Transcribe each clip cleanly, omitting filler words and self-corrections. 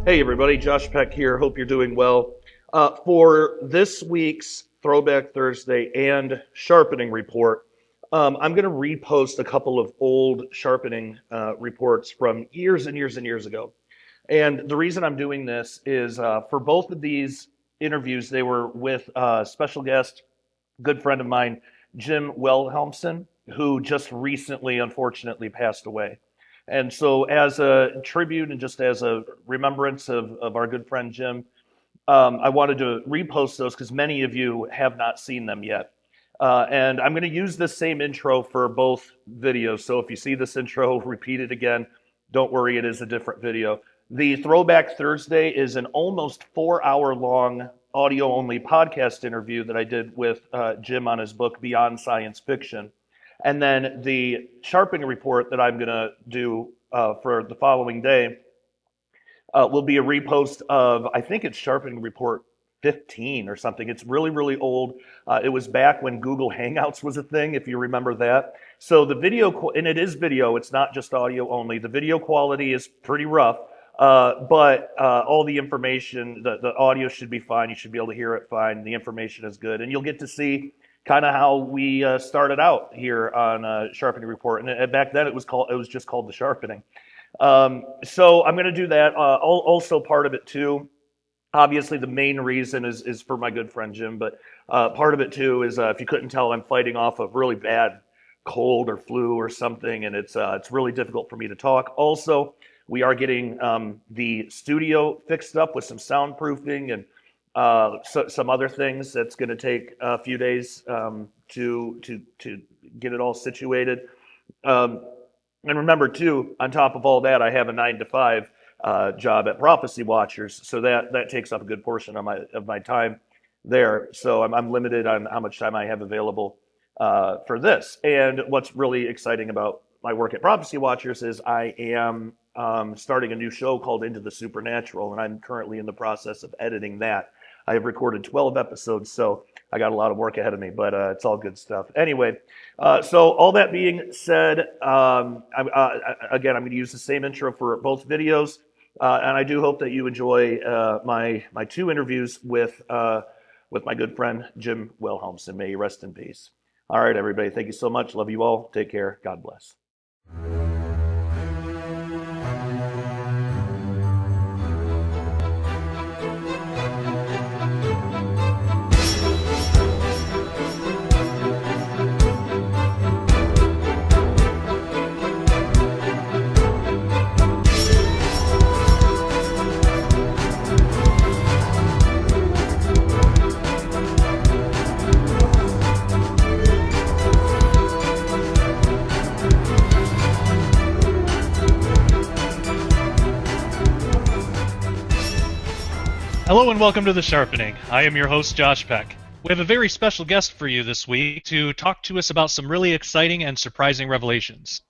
Hey everybody, Josh Peck here. Hope you're doing well. For this week's Throwback Thursday and Sharpening Report, I'm going to repost a couple of old sharpening reports from years and years and years ago. And the reason I'm doing this is for both of these interviews, they were with a special guest, good friend of mine, Jim Wilhelmsen, who just recently, unfortunately, passed away. And so, as a tribute and just as a remembrance of our good friend Jim, I wanted to repost those because many of you have not seen them yet. And I'm going to use this same intro for both videos. So if you see this intro, repeat it again. Don't worry, it is a different video. The Throwback Thursday is an almost 4 hour long audio only podcast interview that I did with Jim on his book Beyond Science Fiction. And then the sharpening report that I'm going to do for the following day will be a repost of, I think it's sharpening report 15 or something. It's really, really old. It was back when Google Hangouts was a thing, if you remember that. So the video, and it is video, it's not just audio only. The video quality is pretty rough, but all the information, the audio should be fine. You should be able to hear it fine. The information is good. And you'll get to see kind of how we started out here on Sharpening Report. And back then it was just called The Sharpening. So I'm going to do that. Also part of it too, obviously the main reason is for my good friend Jim, but part of it too is if you couldn't tell, I'm fighting off a really bad cold or flu or something, and it's really difficult for me to talk. Also, we are getting the studio fixed up with some soundproofing and some other things. That's going to take a few days to get it all situated. And remember, too, on top of all that, I have a 9 to 5 job at Prophecy Watchers, so that takes up a good portion of my time there. So I'm limited on how much time I have available for this. And what's really exciting about my work at Prophecy Watchers is I am starting a new show called Into the Supernatural, and I'm currently in the process of editing that. I have recorded 12 episodes, so I got a lot of work ahead of me, but it's all good stuff. Anyway, so all that being said, again, I'm going to use the same intro for both videos, and I do hope that you enjoy my two interviews with my good friend Jim Wilhelmsen. May he rest in peace. All right, everybody, thank you so much. Love you all. Take care. God bless. Hello and welcome to The Sharpening. I am your host, Josh Peck. We have a very special guest for you this week to talk to us about some really exciting and surprising revelations.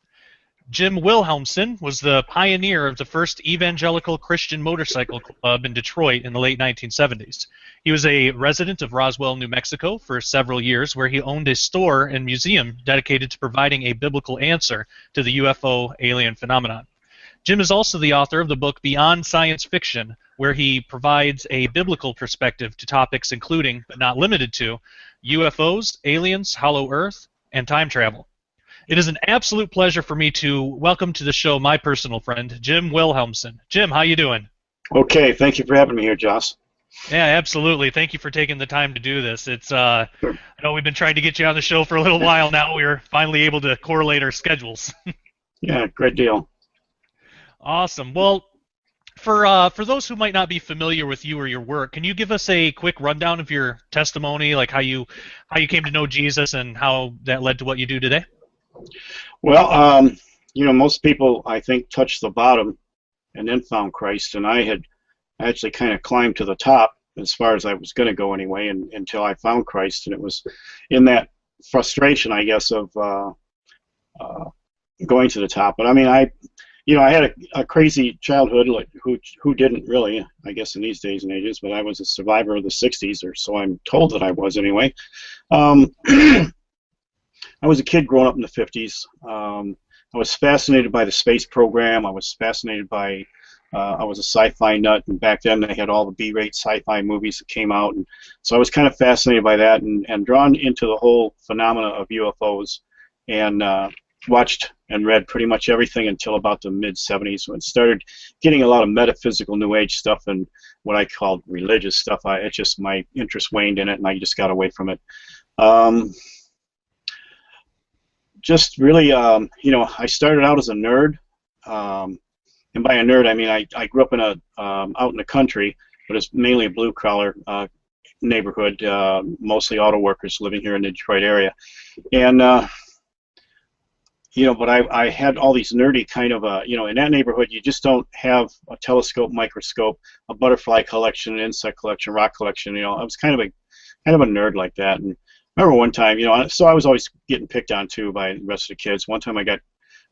Jim Wilhelmsen was the pioneer of the first evangelical Christian motorcycle club in Detroit in the late 1970s. He was a resident of Roswell, New Mexico for several years, where he owned a store and museum dedicated to providing a biblical answer to the UFO alien phenomenon. Jim is also the author of the book Beyond Science Fiction, where he provides a biblical perspective to topics including, but not limited to, UFOs, aliens, hollow earth, and time travel. It is an absolute pleasure for me to welcome to the show my personal friend, Jim Wilhelmsen. Jim, how you doing? Okay, thank you for having me here, Josh. Yeah, absolutely. Thank you for taking the time to do this. It's I know we've been trying to get you on the show for a little while now. We're finally able to correlate our schedules. Yeah, great deal. Awesome. Well, for those who might not be familiar with you or your work, can you give us a quick rundown of your testimony, like how you came to know Jesus and how that led to what you do today? Well, most people, I think, touched the bottom and then found Christ, and I had actually kind of climbed to the top as far as I was going to go anyway, until I found Christ, and it was in that frustration, I guess, of going to the top. But I mean, I had a crazy childhood, like who didn't really, I guess, in these days and ages, but I was a survivor of the 60s, or so I'm told that I was anyway. I was a kid growing up in the 50s. I was fascinated by the space program. I was fascinated by I was a sci-fi nut, and back then they had all the B-rate sci-fi movies that came out, and so I was kind of fascinated by that and drawn into the whole phenomena of UFOs, and watched and read pretty much everything until about the mid-'70s, when it started getting a lot of metaphysical New Age stuff and what I called religious stuff. It just, my interest waned in it, and I just got away from it. Just really, I started out as a nerd. And by a nerd, I mean I grew up in out in the country, but it's mainly a blue-collar neighborhood, mostly auto workers living here in the Detroit area. And, but I had all these nerdy kind of, in that neighborhood, you just don't have a telescope, microscope, a butterfly collection, an insect collection, rock collection. I was kind of a nerd like that. And I remember one time, so I was always getting picked on, too, by the rest of the kids. One time I got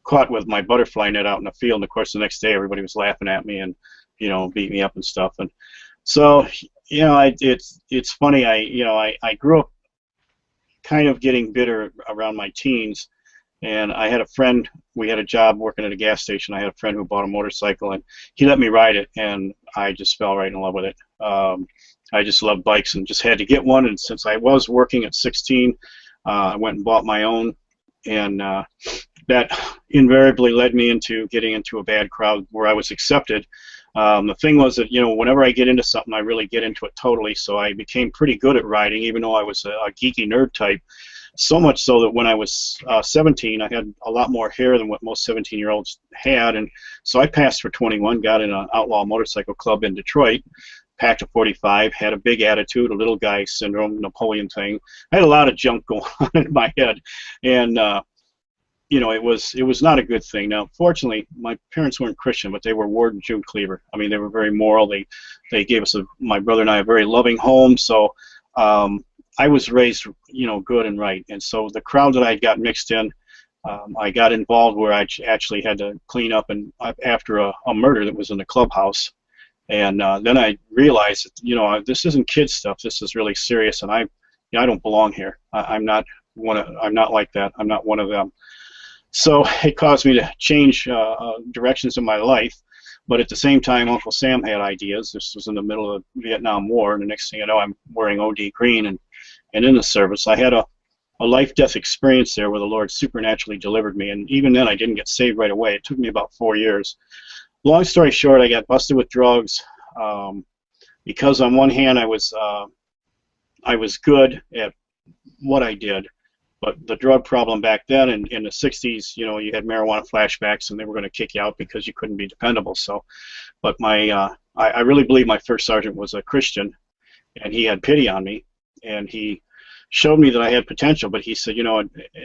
caught with my butterfly net out in the field, and of course the next day everybody was laughing at me and beat me up and stuff. And so it's funny, I grew up kind of getting bitter around my teens, and I had a friend, we had a job working at a gas station. I had a friend who bought a motorcycle, and he let me ride it, and I just fell right in love with it. I just love bikes and just had to get one, and since I was working at 16, I went and bought my own, and that invariably led me into getting into a bad crowd where I was accepted. The thing was that, whenever I get into something, I really get into it totally, so I became pretty good at riding, even though I was a geeky nerd type. So much so that when I was 17, I had a lot more hair than what most 17-year-olds had, and so I passed for 21, got in an outlaw motorcycle club in Detroit, packed a 45, had a big attitude, a little guy syndrome, Napoleon thing. I had a lot of junk going on in my head, and it was not a good thing. Now, fortunately, my parents weren't Christian, but they were Ward and June Cleaver. I mean, they were very moral. They gave us, my brother and I, a very loving home. So I was raised, good and right. And so the crowd that I got mixed in, I got involved where I actually had to clean up and after a murder that was in the clubhouse. And then I realized that, this isn't kid stuff. This is really serious, and I don't belong here. I'm not like that. I'm not one of them. So it caused me to change directions in my life, but at the same time, Uncle Sam had ideas. This was in the middle of the Vietnam War, and the next thing I know, I'm wearing OD green and in the service. I had a life-death experience there where the Lord supernaturally delivered me, and even then I didn't get saved right away. It took me about 4 years. Long story short, I got busted with drugs because on one hand I was good at what I did, but the drug problem back then in the 60s, you had marijuana flashbacks, and they were going to kick you out because you couldn't be dependable. So, but I really believe my first sergeant was a Christian, and he had pity on me, and he showed me that I had potential. But he said,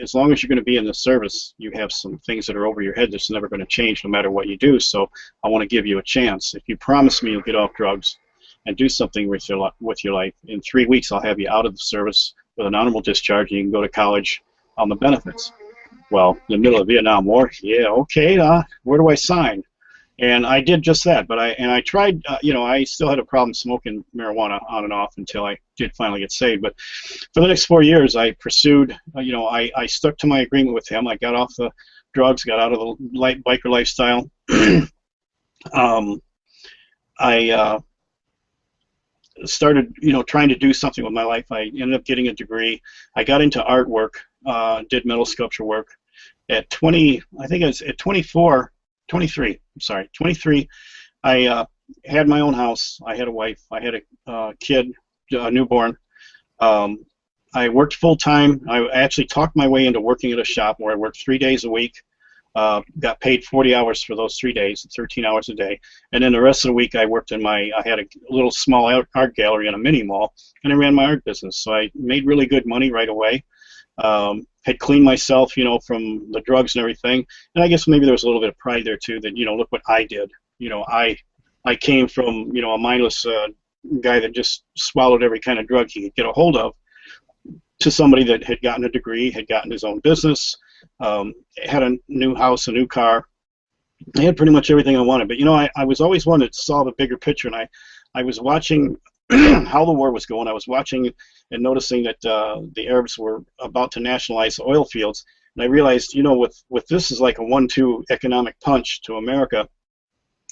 as long as you're going to be in the service, you have some things that are over your head that's never going to change no matter what you do. So I want to give you a chance. If you promise me you'll get off drugs and do something with your life, in 3 weeks I'll have you out of the service with an honorable discharge, and you can go to college on the benefits. Well, in the middle of the Vietnam War, yeah, okay, where do I sign? And I did just that, but I tried, I still had a problem smoking marijuana on and off until I did finally get saved. But for the next 4 years, I pursued, I stuck to my agreement with him. I got off the drugs, got out of the biker lifestyle. I started, trying to do something with my life. I ended up getting a degree. I got into artwork, did metal sculpture work. At 20, I think I was at 23, I had my own house. I had a wife. I had a kid, a newborn. I worked full-time. I actually talked my way into working at a shop where I worked 3 days a week. Got paid 40 hours for those 3 days, 13 hours a day. And then the rest of the week I worked I had a little small art gallery in a mini mall, and I ran my art business. So I made really good money right away. Had cleaned myself, from the drugs and everything. And I guess maybe there was a little bit of pride there too that, look what I did. I came from, a mindless guy that just swallowed every kind of drug he could get a hold of, to somebody that had gotten a degree, had gotten his own business, had a new house, a new car. I had pretty much everything I wanted. But, I was always one that saw the bigger picture, and I was watching how the war was going. I was watching and noticing that the Arabs were about to nationalize the oil fields. And I realized, with this is like a 1-2 economic punch to America.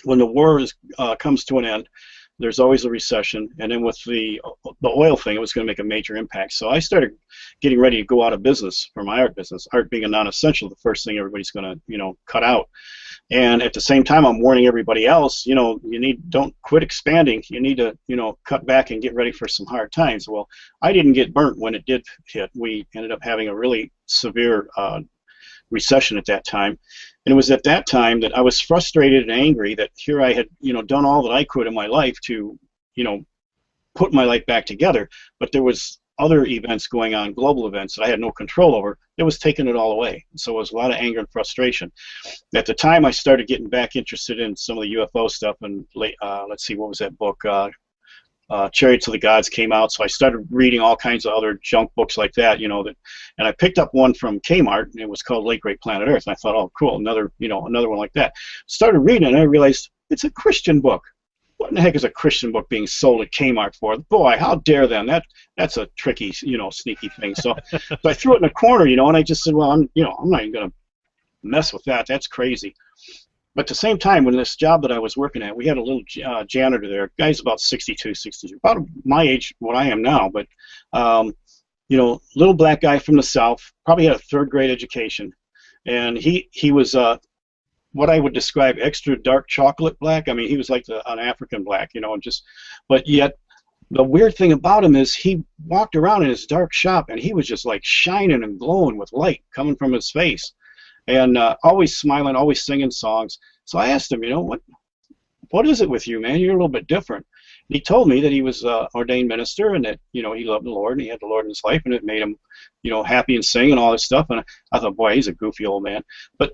when the war comes to an end, there's always a recession, and then with the oil thing, it was going to make a major impact. So I started getting ready to go out of business for my art business. Art being a non-essential, the first thing everybody's going to cut out. And at the same time, I'm warning everybody else, don't quit expanding. You need to cut back and get ready for some hard times. Well, I didn't get burnt when it did hit. We ended up having a really severe recession at that time. And it was at that time that I was frustrated and angry that here I had, done all that I could in my life to, put my life back together. But there was other events going on, global events that I had no control over. It was taking it all away. So it was a lot of anger and frustration. At the time, I started getting back interested in some of the UFO stuff. And let's see, what was that book? Chariots of the Gods came out, so I started reading all kinds of other junk books like that, and I picked up one from Kmart, and it was called Late Great Planet Earth, and I thought, oh, cool, another one like that. Started reading it, and I realized it's a Christian book. What in the heck is a Christian book being sold at Kmart for? Boy, how dare them? That's a tricky, sneaky thing. So I threw it in a corner, and I just said, well, I'm not even going to mess with that. That's crazy. But at the same time, when this job that I was working at, we had a little janitor there. Guy's about 62, about my age, what I am now. But, little black guy from the South, probably had a third-grade education. And he was what I would describe extra dark chocolate black. I mean, he was like an African black, but yet the weird thing about him is he walked around in his dark shop, and he was just like shining and glowing with light coming from his face. And always smiling, always singing songs. So I asked him, what is it with you, man? You're a little bit different. And he told me that he was an ordained minister, and that he loved the Lord, and he had the Lord in his life, and it made him happy and sing and all this stuff. And I thought, boy, he's a goofy old man. But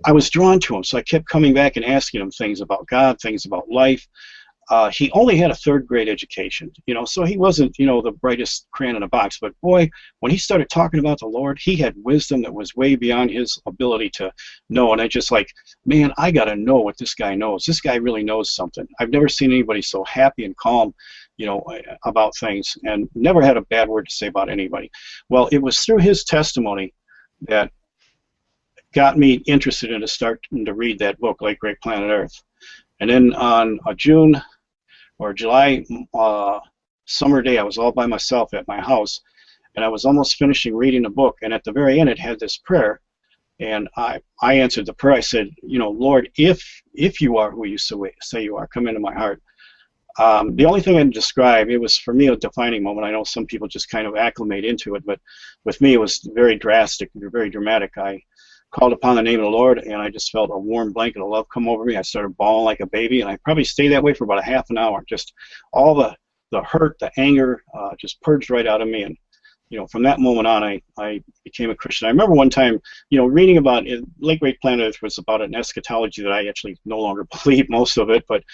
I was drawn to him, so I kept coming back and asking him things about God, things about life. He only had a third-grade education, so he wasn't, the brightest crayon in the box. But boy, when he started talking about the Lord, he had wisdom that was way beyond his ability to know. And I just like, man, I got to know what this guy knows. This guy really knows something. I've never seen anybody so happy and calm, about things, and never had a bad word to say about anybody. Well, it was through his testimony that got me interested in starting to read that book, Late Great Planet Earth. And then on a June or July summer day, I was all by myself at my house, and I was almost finishing reading the book, and at the very end it had this prayer, and I answered the prayer. I said, Lord, if you are who you say you are, come into my heart. The only thing I can describe, it was for me a defining moment. I know some people just kind of acclimate into it, but with me it was very drastic, very dramatic. I called upon the name of the Lord, and I just felt a warm blanket of love come over me. I started bawling like a baby, and I probably stayed that way for about a half an hour. Just all the hurt, the anger, just purged right out of me. And from that moment on, I became a Christian. I remember one time, reading about it, Late Great Planet Earth was about an eschatology that I actually no longer believe most of it, but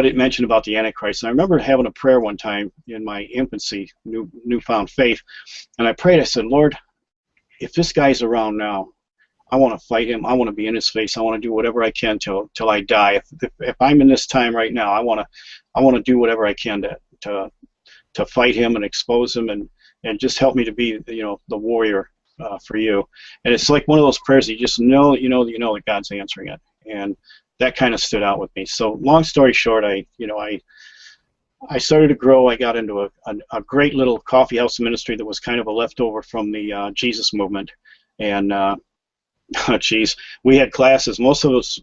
it mentioned about the Antichrist. And I remember having a prayer one time in my infancy, newfound faith, and I prayed. I said, Lord, if this guy's around now, I want to fight him. I want to be in his face. I want to do whatever I can till I die. If I'm in this time right now, I want to do whatever I can to fight him and expose him and just help me to be the warrior for you. And it's like one of those prayers that you just know that God's answering it, and that kind of stood out with me. So long story short, I started to grow. I got into a great little coffee house ministry that was kind of a leftover from the Jesus movement, and geez, we had classes. Most of us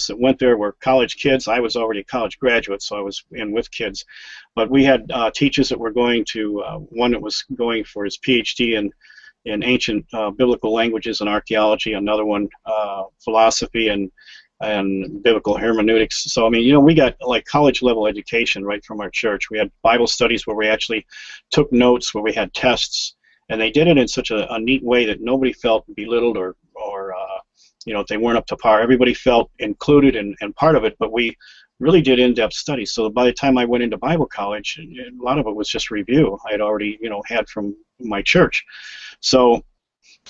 that went there were college kids. I was already a college graduate, so I was in with kids. But we had teachers that were going to one that was going for his PhD in ancient biblical languages and archaeology. Another one philosophy and biblical hermeneutics. So I mean, we got like college level education right from our church. We had Bible studies where we actually took notes, where we had tests, and they did it in such a neat way that nobody felt belittled or they weren't up to par. Everybody felt included and part of it, but we really did in-depth studies. So by the time I went into Bible college, a lot of it was just review I had already had from my church. So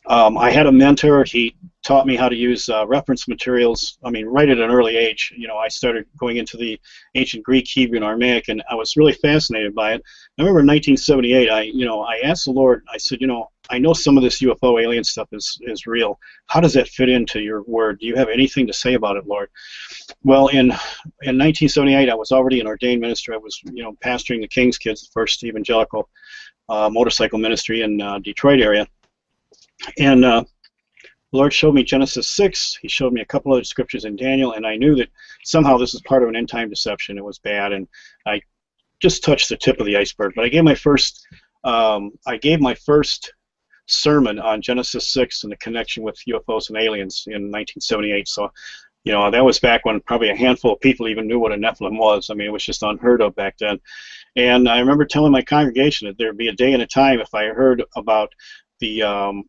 I had a mentor. He taught me how to use reference materials. I mean, right at an early age, I started going into the ancient Greek, Hebrew, and Aramaic, and I was really fascinated by it. I remember in 1978, I asked the Lord. I said, I know some of this UFO alien stuff is real. How does that fit into your word? Do you have anything to say about it, Lord? Well, in 1978, I was already an ordained minister. I was, pastoring the King's Kids, the first evangelical motorcycle ministry in Detroit area. And the Lord showed me Genesis 6. He showed me a couple other scriptures in Daniel, and I knew that somehow this was part of an end-time deception. It was bad, and I just touched the tip of the iceberg. But I gave my first sermon on Genesis 6 and the connection with UFOs and aliens in 1978. So, that was back when probably a handful of people even knew what a Nephilim was. I mean, it was just unheard of back then. And I remember telling my congregation that there'd be a day and a time if I heard about the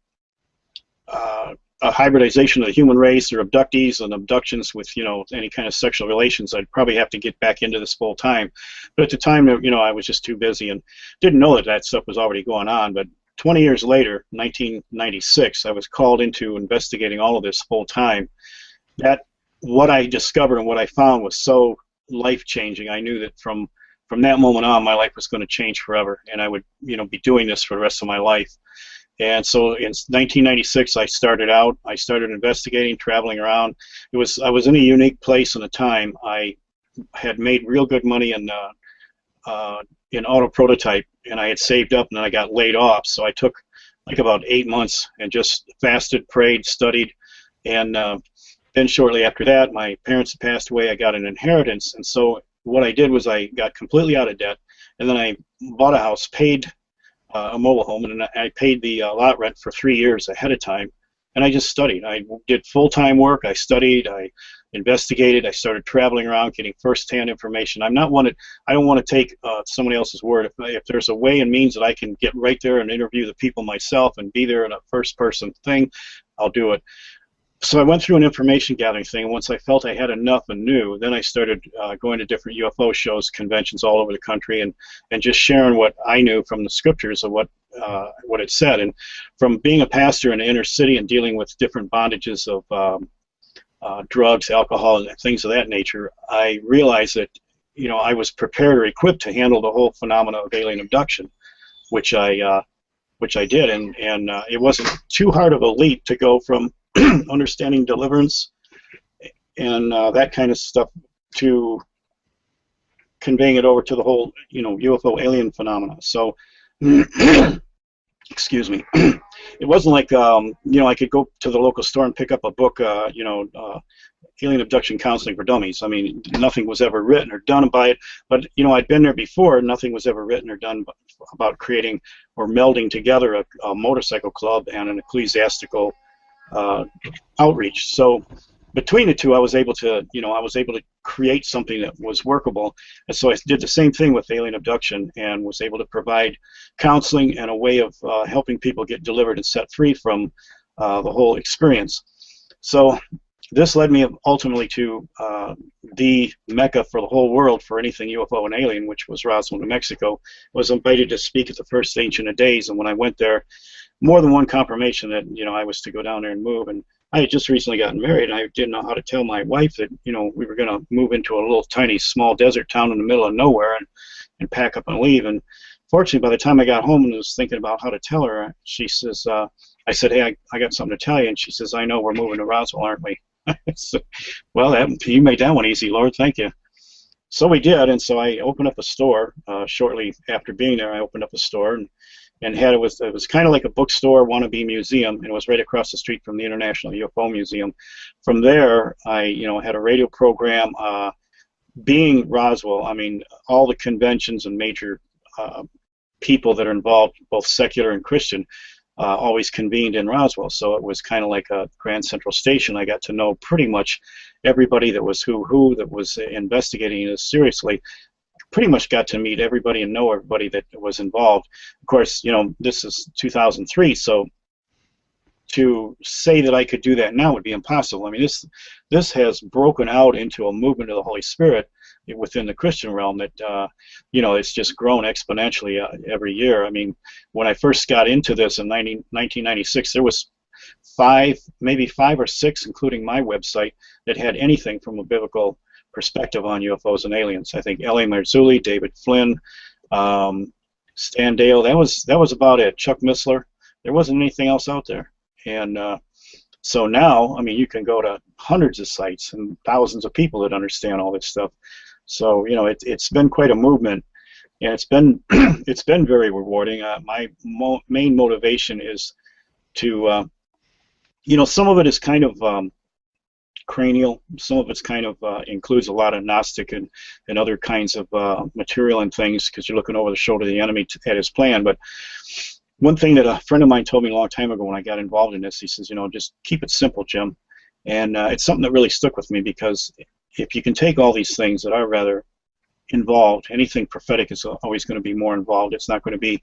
a hybridization of the human race or abductees and abductions with, any kind of sexual relations, I'd probably have to get back into this full time. But at the time, I was just too busy and didn't know that that stuff was already going on. But 20 years later, 1996, I was called into investigating all of this full time. That what I discovered and what I found was so life-changing. I knew that from that moment on, my life was going to change forever, and I would, be doing this for the rest of my life. And so in 1996, I started investigating, traveling around. I was in a unique place and a time. I had made real good money in auto prototype, and I had saved up, and then I got laid off. So I took like about 8 months and just fasted, prayed, studied, and then shortly after that, my parents had passed away. I got an inheritance, and so what I did was I got completely out of debt, and then I bought a house, paid a mobile home, and I paid the lot rent for 3 years ahead of time, and I just studied. I did full-time work. I studied. I investigated. I started traveling around, getting first-hand information. I don't want to take somebody else's word. If there's a way and means that I can get right there and interview the people myself and be there in a first-person thing, I'll do it. So I went through an information gathering thing, and once I felt I had enough and knew, then I started going to different UFO shows, conventions all over the country, and just sharing what I knew from the scriptures of what it said. And from being a pastor in the inner city and dealing with different bondages of drugs, alcohol, and things of that nature, I realized that I was prepared or equipped to handle the whole phenomena of alien abduction, which I did, and it wasn't too hard of a leap to go from understanding deliverance and that kind of stuff to conveying it over to the whole, UFO alien phenomena. So, excuse me, it wasn't like, I could go to the local store and pick up a book, Alien Abduction Counseling for Dummies. I mean, nothing was ever written or done by it, but, I'd been there before. Nothing was ever written or done about creating or melding together a motorcycle club and an ecclesiastical outreach. So between the two, I was able to create something that was workable. And so I did the same thing with alien abduction and was able to provide counseling and a way of helping people get delivered and set free from the whole experience. So this led me ultimately to the Mecca for the whole world for anything UFO and alien, which was Roswell, New Mexico. I was invited to speak at the first Ancient of Days, and when I went there, more than one confirmation that I was to go down there and move. And I had just recently gotten married, and I didn't know how to tell my wife that we were going to move into a little tiny small desert town in the middle of nowhere and pack up and leave. And fortunately, by the time I got home and was thinking about how to tell her, she says, I said, hey, I got something to tell you. And she says, I know, we're moving to Roswell, aren't we? So, well, you made that one easy, Lord, thank you. So we did, and so I opened up a store. Shortly after being there, I opened up a store and it was kind of like a bookstore wannabe museum, and it was right across the street from the International UFO Museum. From there, I had a radio program. Being Roswell, I mean, all the conventions and major people that are involved, both secular and Christian, always convened in Roswell. So it was kind of like a Grand Central Station. I got to know pretty much everybody that was who that was investigating this seriously. Pretty much got to meet everybody and know everybody that was involved. Of course, this is 2003, so to say that I could do that now would be impossible. I mean, this has broken out into a movement of the Holy Spirit within the Christian realm that it's just grown exponentially every year. I mean, when I first got into this in 1996, there was maybe five or six, including my website, that had anything from a biblical perspective on UFOs and aliens. I think L.A. Marzulli, David Flynn, Stan Dale, that was about it. Chuck Missler. There wasn't anything else out there. And So now, I mean, you can go to hundreds of sites and thousands of people that understand all this stuff. So, it's been quite a movement, and it's been it's been very rewarding. My main motivation is to, some of it is kind of cranial. Some of it's kind of includes a lot of Gnostic and other kinds of material and things, because you're looking over the shoulder of the enemy at his plan. But one thing that a friend of mine told me a long time ago when I got involved in this, he says, just keep it simple, Jim. And it's something that really stuck with me, because if you can take all these things that are rather involved, anything prophetic is always going to be more involved. It's not going to be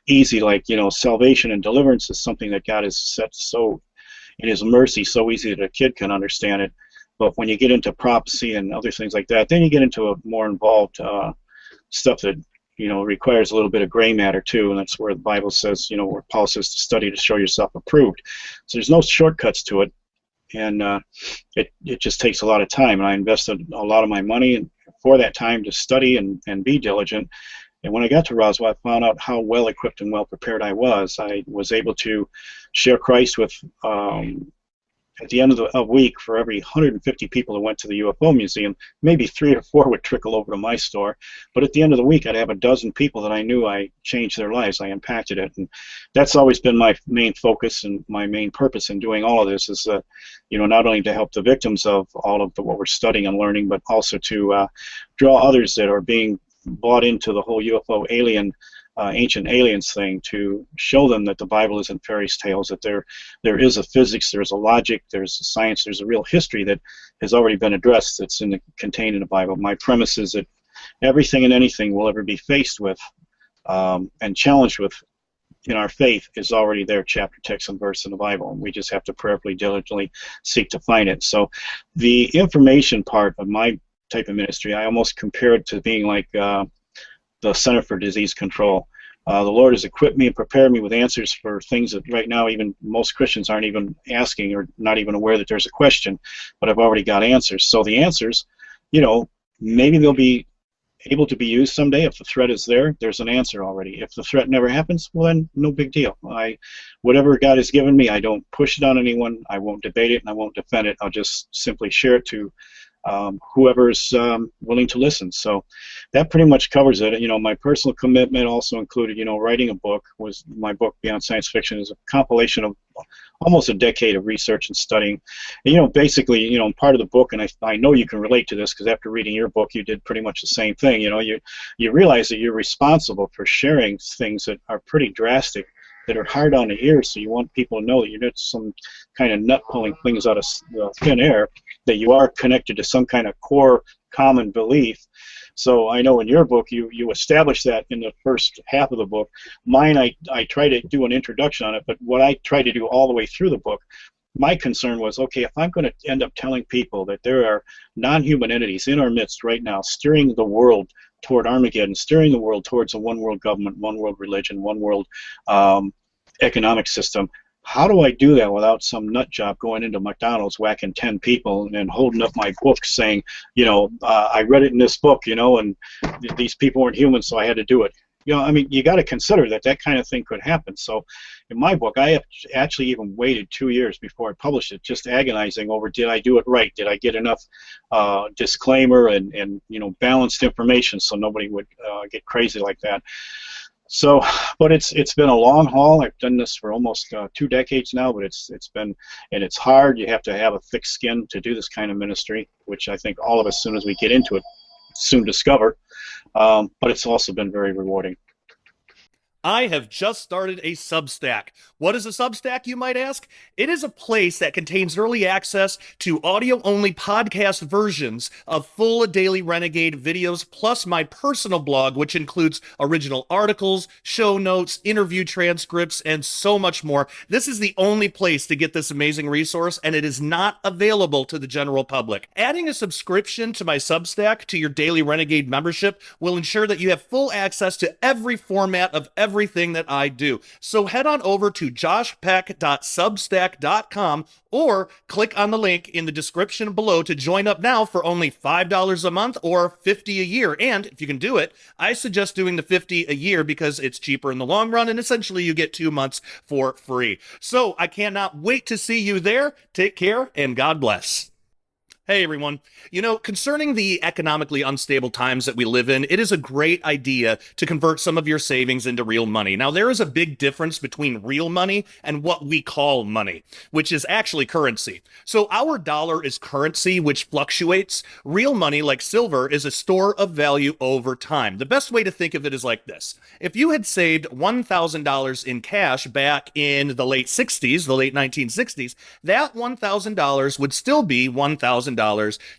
easy. Like, salvation and deliverance is something that God has set so in his mercy so easy that a kid can understand it. But when you get into prophecy and other things like that, then you get into a more involved stuff that requires a little bit of gray matter too, and that's where the Bible says, where Paul says to study to show yourself approved. So there's no shortcuts to it, and it just takes a lot of time. And I invested a lot of my money for that time to study and be diligent. And when I got to Roswell, I found out how well equipped and well prepared I was. I was able to share Christ with, at the end of the week, for every 150 people that went to the UFO museum, maybe 3 or 4 would trickle over to my store. But at the end of the week, I'd have a dozen people that I knew I changed their lives, I impacted it. And that's always been my main focus and my main purpose in doing all of this, is not only to help the victims of all of what we're studying and learning, but also to draw others that are being bought into the whole UFO ancient aliens thing, to show them that the Bible isn't fairy tales, that there is a physics, there's a logic, there's a science, there's a real history that has already been addressed, that's contained in the Bible. My premise is that everything and anything we'll ever be faced with and challenged with in our faith is already there, chapter, text, and verse in the Bible. We just have to prayerfully, diligently seek to find it. So the information part of my type of ministry, I almost compare it to being like the Center for Disease Control. The Lord has equipped me and prepared me with answers for things that right now even most Christians aren't even asking, or not even aware that there's a question, but I've already got answers. So the answers, maybe they'll be able to be used someday. If the threat is there, there's an answer already. If the threat never happens, well then, no big deal. Whatever God has given me, I don't push it on anyone. I won't debate it, and I won't defend it. I'll just simply share it to whoever's willing to listen. So that pretty much covers it. My personal commitment also included, writing a book. My book, Beyond Science Fiction, is a compilation of almost a decade of research and studying. And, basically, part of the book, and I know you can relate to this, because after reading your book, you did pretty much the same thing. You realize that you're responsible for sharing things that are pretty drastic, that are hard on the ear, so you want people to know that you're not some kind of nut pulling things out of thin air, that you are connected to some kind of core common belief. So I know in your book you establish that in the first half of the book. Mine, I try to do an introduction on it, but what I try to do all the way through the book, my concern was, okay, if I'm going to end up telling people that there are non-human entities in our midst right now steering the world toward Armageddon, steering the world towards a one-world government, one-world religion, one-world economic system, how do I do that without some nut job going into McDonald's, whacking 10 people, and then holding up my book saying, I read it in this book, and these people weren't human, so I had to do it. You got to consider that kind of thing could happen. So in my book, I have actually even waited 2 years before I published it, just agonizing over, did I do it right? Did I get enough disclaimer and balanced information so nobody would get crazy like that? So, but it's been a long haul. I've done this for almost 2 decades now, but it's been, and it's hard. You have to have a thick skin to do this kind of ministry, which I think all of us, as soon as we get into it, soon discover. But it's also been very rewarding. I have just started a Substack. What is a Substack, you might ask? It is a place that contains early access to audio-only podcast versions of full Daily Renegade videos, plus my personal blog, which includes original articles, show notes, interview transcripts, and so much more. This is the only place to get this amazing resource, and it is not available to the general public. Adding a subscription to my Substack to your Daily Renegade membership will ensure that you have full access to every format of every everything that I do. So head on over to joshpeck.substack.com or click on the link in the description below to join up now for only $5 a month or $50 a year. And if you can do it, I suggest doing the $50 a year because it's cheaper in the long run, and essentially you get 2 months for free. So I cannot wait to see you there. Take care and God bless. Hey everyone. Concerning the economically unstable times that we live in, it is a great idea to convert some of your savings into real money. Now, there is a big difference between real money and what we call money, which is actually currency. So our dollar is currency, which fluctuates. Real money, like silver, is a store of value over time. The best way to think of it is like this. If you had saved $1,000 in cash back in the late 60s, the late 1960s, that $1,000 would still be $1,000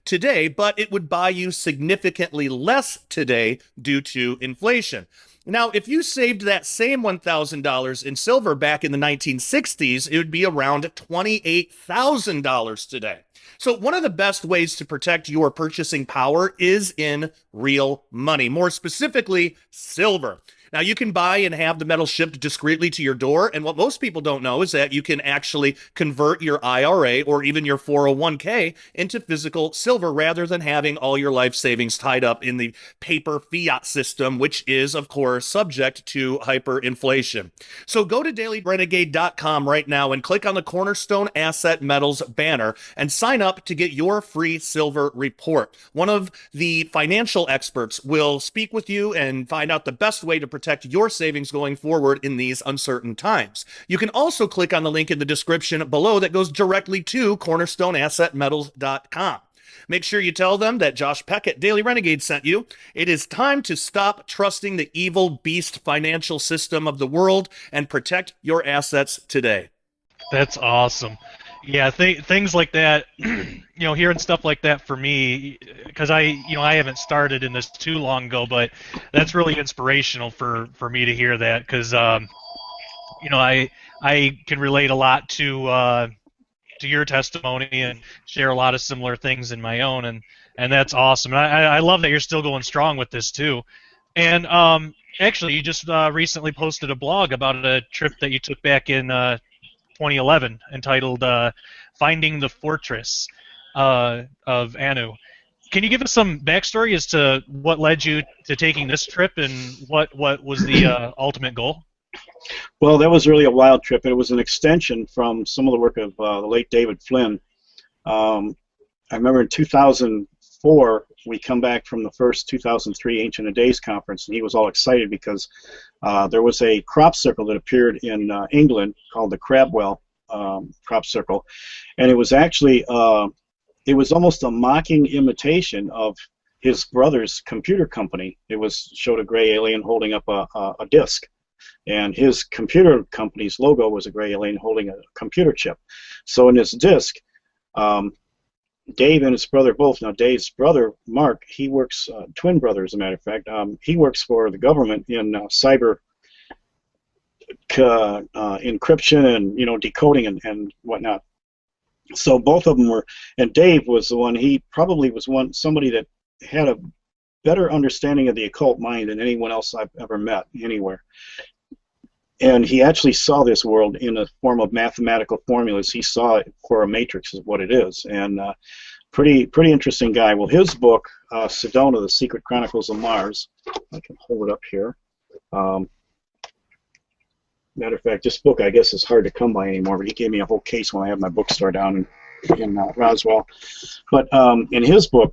today, but it would buy you significantly less today due to inflation. Now, if you saved that same $1,000 in silver back in the 1960s, it would be around $28,000 today. So one of the best ways to protect your purchasing power is in real money, more specifically, silver. Now, you can buy and have the metal shipped discreetly to your door, and what most people don't know is that you can actually convert your IRA or even your 401k into physical silver rather than having all your life savings tied up in the paper fiat system, which is, of course, subject to hyperinflation. So go to dailyrenegade.com right now and click on the Cornerstone Asset Metals banner and sign up to get your free silver report. One of the financial experts will speak with you and find out the best way to protect your savings going forward in these uncertain times. You can also click on the link in the description below that goes directly to cornerstoneassetmetals.com. Make sure you tell them that Josh Peck at Daily Renegade sent you. It is time to stop trusting the evil beast financial system of the world and protect your assets today. That's awesome. Yeah, things like that, hearing stuff like that for me, because I haven't started in this too long ago, but that's really inspirational for me to hear that, because I can relate a lot to your testimony and share a lot of similar things in my own, and that's awesome. And I love that you're still going strong with this too. And actually, you just recently posted a blog about a trip that you took back in 2011 entitled Finding the Fortress of Anu. Can you give us some backstory as to what led you to taking this trip and what was the ultimate goal? Well, that was really a wild trip. It was an extension from some of the work of the late David Flynn. I remember in 2004, we come back from the first 2003 Ancient of Days conference, and he was all excited because there was a crop circle that appeared in England called the Crabwell crop circle, and it was actually it was almost a mocking imitation of his brother's computer company. It showed a gray alien holding up a disk, and his computer company's logo was a gray alien holding a computer chip. So in this disk, Dave and his brother both. Now, Dave's brother, Mark, he works, twin brother as a matter of fact, he works for the government in cyber encryption and, decoding and whatnot. So both of them were, and Dave was the one, he probably was somebody that had a better understanding of the occult mind than anyone else I've ever met anywhere. And he actually saw this world in a form of mathematical formulas. He saw it for a matrix is what it is. And pretty interesting guy. Well, his book, Sedona, The Secret Chronicles of Mars, I can hold it up here. Matter of fact, this book, I guess, is hard to come by anymore, but he gave me a whole case when I had my bookstore down in Roswell. But in his book,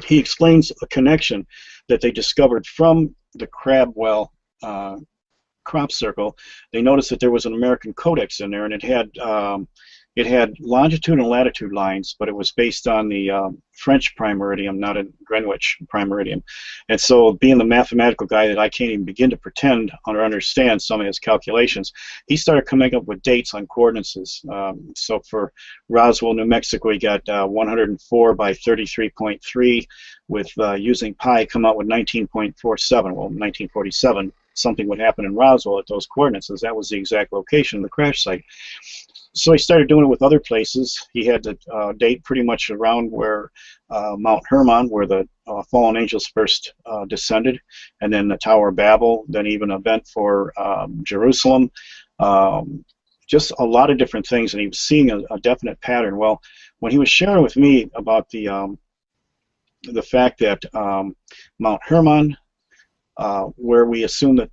he explains a connection that they discovered from the Crabwell crop circle. They noticed that there was an American codex in there, and it had longitude and latitude lines, but it was based on the French prime meridian, not a Greenwich prime meridian. And so, being the mathematical guy that I can't even begin to pretend or understand some of his calculations, he started coming up with dates on coordinates. So for Roswell, New Mexico, he got 104 by 33.3 with using pi, come out with 19.47. Well, 1947. Something would happen in Roswell at those coordinates, as that was the exact location of the crash site. So he started doing it with other places. He had to date pretty much around where Mount Hermon, where the fallen angels first descended, and then the Tower of Babel, then even a event for Jerusalem. Just a lot of different things, and he was seeing a definite pattern. Well, when he was sharing with me about the fact that Mount Hermon, where we assume that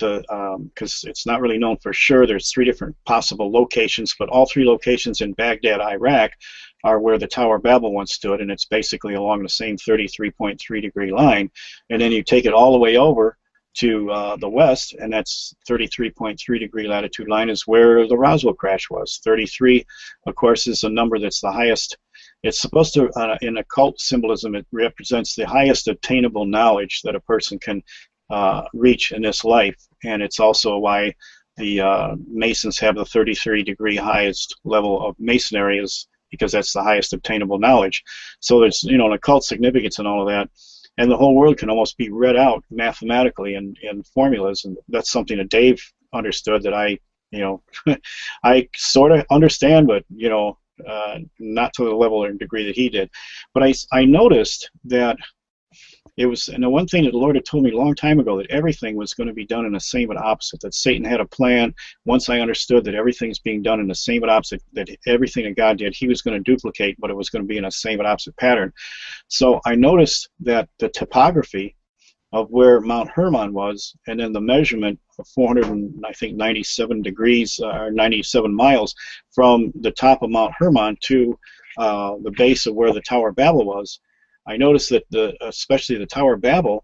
because it's not really known for sure, there's 3 different possible locations, but all 3 locations in Baghdad, Iraq, are where the Tower of Babel once stood, and it's basically along the same 33.3 degree line. And then you take it all the way over to the west, and that's 33.3 degree latitude line is where the Roswell crash was. 33, of course, is a number that's the highest. It's supposed to, in occult symbolism, it represents the highest attainable knowledge that a person can reach in this life, and it's also why the Masons have the 33 degree highest level of Masonry, is because that's the highest obtainable knowledge. So there's, you know, an occult significance and all of that, and the whole world can almost be read out mathematically in formulas, and that's something that Dave understood that I, you know, I sort of understand, but, you know, not to the level or degree that he did. But I noticed that it was, and the one thing that the Lord had told me a long time ago, that everything was going to be done in the same but opposite, that Satan had a plan. Once I understood that everything's being done in the same but opposite, that everything that God did, he was going to duplicate, but it was going to be in a same but opposite pattern. So I noticed that the topography of where Mount Hermon was, and then the measurement of 497 degrees, or 97 miles from the top of Mount Hermon to the base of where the Tower of Babel was, I noticed that especially the Tower of Babel,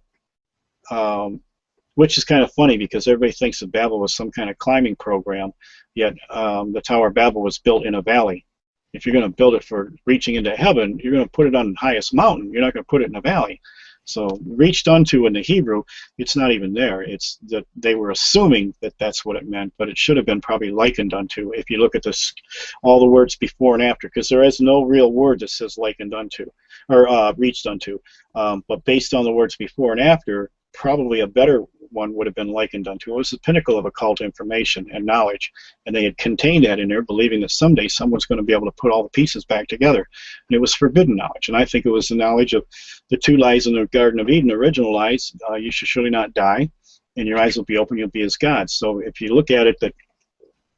which is kind of funny because everybody thinks that Babel was some kind of climbing program, yet the Tower of Babel was built in a valley. If you're going to build it for reaching into heaven, you're going to put it on the highest mountain. You're not going to put it in a valley. So reached unto in the Hebrew, it's not even there. It's that they were assuming that that's what it meant, but it should have been probably likened unto if you look at this, all the words before and after, because there is no real word that says likened unto or reached unto. But based on the words before and after, probably a better one would have been likened unto. It was the pinnacle of occult information and knowledge, and they had contained that in there, believing that someday someone's going to be able to put all the pieces back together. And it was forbidden knowledge, and I think it was the knowledge of the 2 lies in the Garden of Eden, original lies. You should surely not die, and your eyes will be open, you'll be as God. So if you look at it, that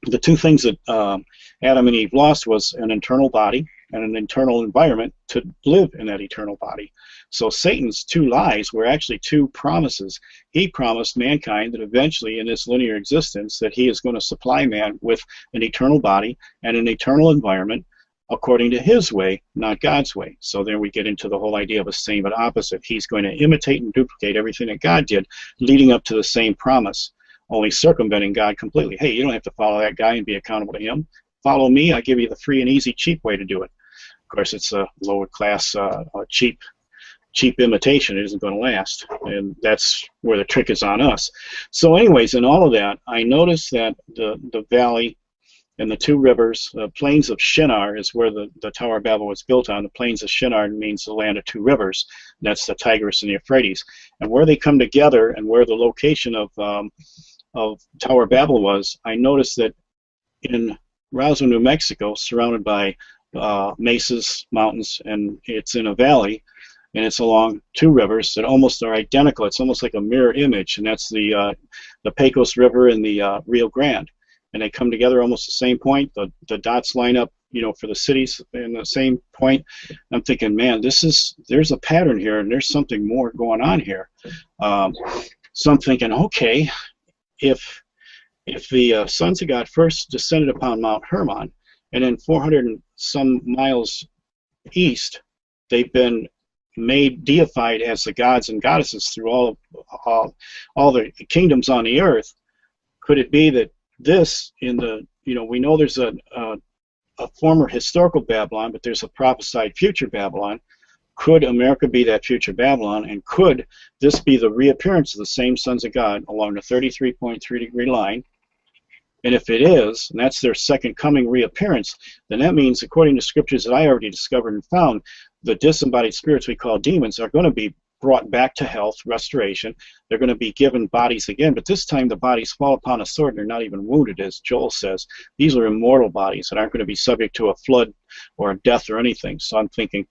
the 2 things that Adam and Eve lost was an internal body and an internal environment to live in that eternal body. So Satan's 2 lies were actually 2 promises. He promised mankind that eventually in this linear existence that he is going to supply man with an eternal body and an eternal environment according to his way, not God's way. So there we get into the whole idea of a same but opposite. He's going to imitate and duplicate everything that God did, leading up to the same promise, only circumventing God completely. Hey, you don't have to follow that guy and be accountable to him. Follow me, I give you the free and easy, cheap way to do it. Of course, it's a lower class, cheap imitation. It isn't going to last, and that's where the trick is on us. So anyways, in all of that, I noticed that the valley and the 2 rivers, the plains of Shinar is where the Tower of Babel was built on. The plains of Shinar means the land of 2 rivers. That's the Tigris and the Euphrates. And where they come together and where the location of Tower of Babel was, I noticed that in Roswell, New Mexico, surrounded by mesas, mountains, and it's in a valley, and it's along 2 rivers that almost are identical. It's almost like a mirror image, and that's the Pecos River and the Rio Grande, and they come together almost the same point. The dots line up, you know, for the cities in the same point. I'm thinking, man, there's a pattern here, and there's something more going on here. So I'm thinking, okay, if the sons of God first descended upon Mount Hermon, and then 400 and some miles east, they've been made deified as the gods and goddesses through all the kingdoms on the earth. Could it be that this, in the, you know, we know there's a former historical Babylon, but there's a prophesied future Babylon. Could America be that future Babylon, and could this be the reappearance of the same sons of God along the 33.3 degree line? And if it is, and that's their second coming reappearance, then that means, according to scriptures that I already discovered and found, the disembodied spirits we call demons are going to be brought back to health, restoration. They're going to be given bodies again, but this time the bodies fall upon a sword and they're not even wounded, as Joel says. These are immortal bodies that aren't going to be subject to a flood or a death or anything. So I'm thinking,